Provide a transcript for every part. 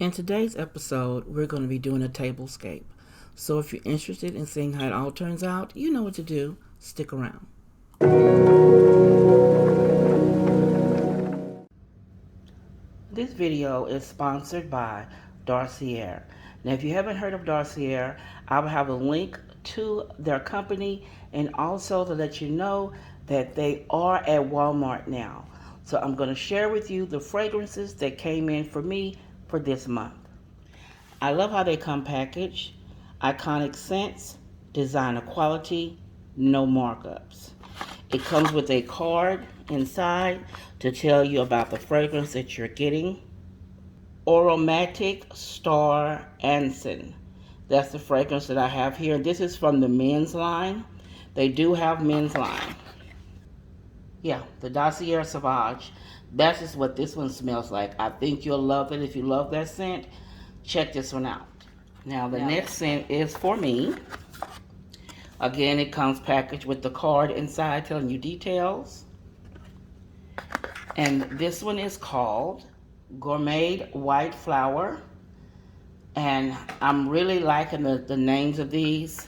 In today's episode, we're going to be doing a tablescape. So if you're interested in seeing how it all turns out, you know what to do. Stick around. This video is sponsored by Darcier. Now, if you haven't heard of Darcier, I will have a link to their company and also to let you know that they are at Walmart now. So I'm going to share with you the fragrances that came in for me for this month. I love how they come packaged. Iconic scents, designer quality, no markups. It comes with a card inside to tell you about the fragrance that you're getting. Aromatic Star Anson. That's the fragrance that I have here. This is from the men's line. They do have men's line. Yeah, the Dossier Sauvage. That's just what this one smells like. I think you'll love it. If you love that scent, check this one out. Now the next scent is for me. Again, it comes packaged with the card inside telling you details. And this one is called Gourmet White Flower. And I'm really liking the names of these.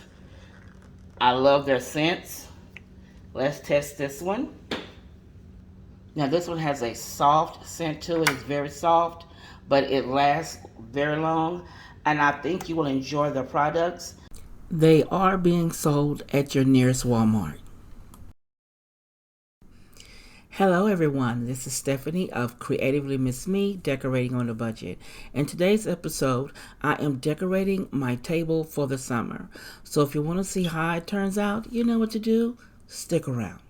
I love their scents. Let's test this one. Now this one has a soft scent to it. It's very soft, but it lasts very long. And I think you will enjoy the products. They are being sold at your nearest Walmart. Hello everyone, this is Stephanie of CreativelyMsMe, decorating on a budget. In today's episode, I am decorating my table for the summer. So if you want to see how it turns out, you know what to do. Stick around.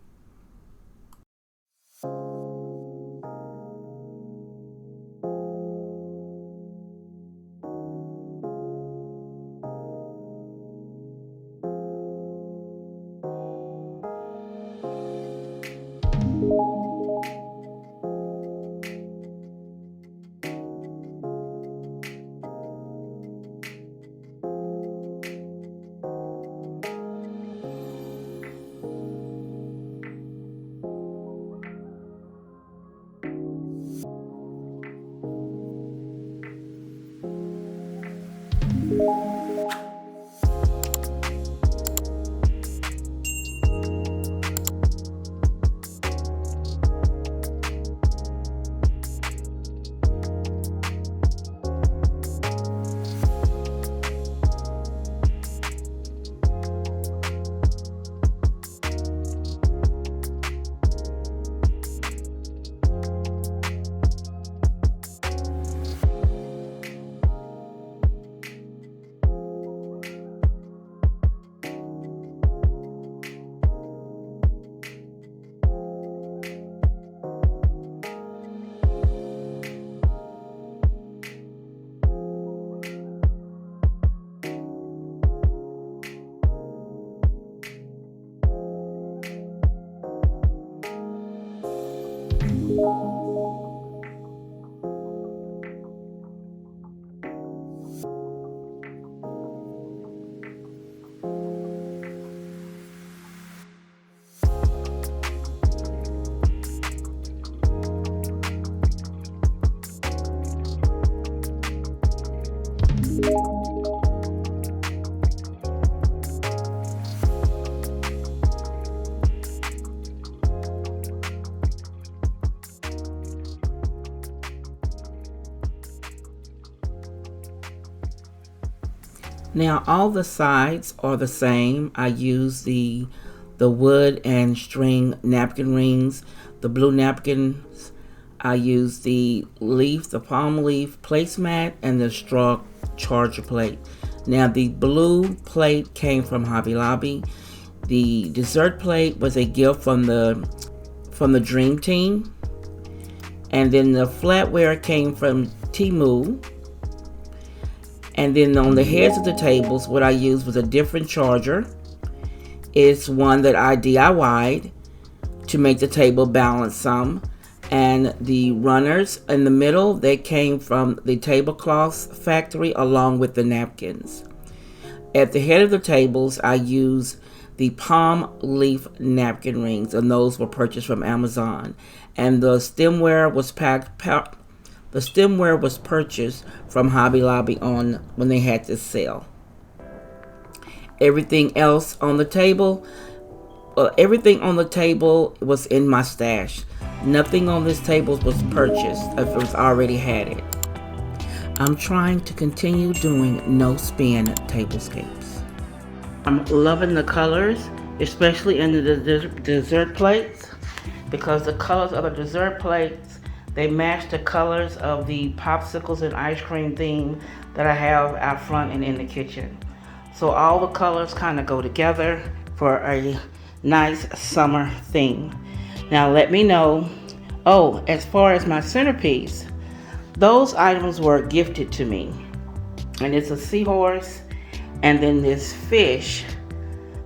Now all the sides are the same. I use the wood and string napkin rings. The blue napkins, I use the leaf, the palm leaf placemat, and the straw charger plate. Now the blue plate came from Hobby Lobby. The dessert plate was a gift from the Dream Team. And then the flatware came from Temu. And then on the heads of the tables, what I used was a different charger. It's one that I DIY'd to make the table balance some. And the runners in the middle, they came from the tablecloths factory along with the napkins. At the head of the tables, I used the palm leaf napkin rings, and those were purchased from Amazon. And the stemware was packed The stemware was purchased from Hobby Lobby on when they had this sale. Everything else on the table, everything on the table was in my stash. Nothing on this table was purchased if it was already had it. I'm trying to continue doing no spin tablescapes. I'm loving the colors, especially in the dessert plates, because the colors of the dessert plates, they match the colors of the popsicles and ice cream theme that I have out front and in the kitchen. So all the colors kind of go together for a nice summer theme. Now let me know. Oh, as far as my centerpiece, those items were gifted to me. And it's a seahorse and then this fish.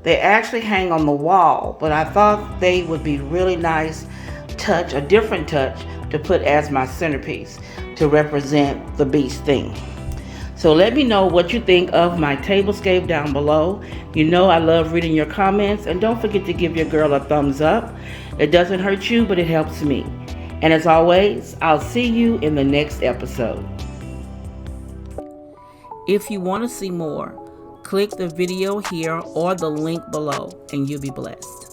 They actually hang on the wall, but I thought they would be really nice touch, a different touch to put as my centerpiece to represent the beast theme. So let me know what you think of my tablescape down below. You know I love reading your comments, and don't forget to give your girl a thumbs up. It doesn't hurt you, but it helps me. And as always, I'll see you in the next episode. If you want to see more, click the video here or the link below, and you'll be blessed.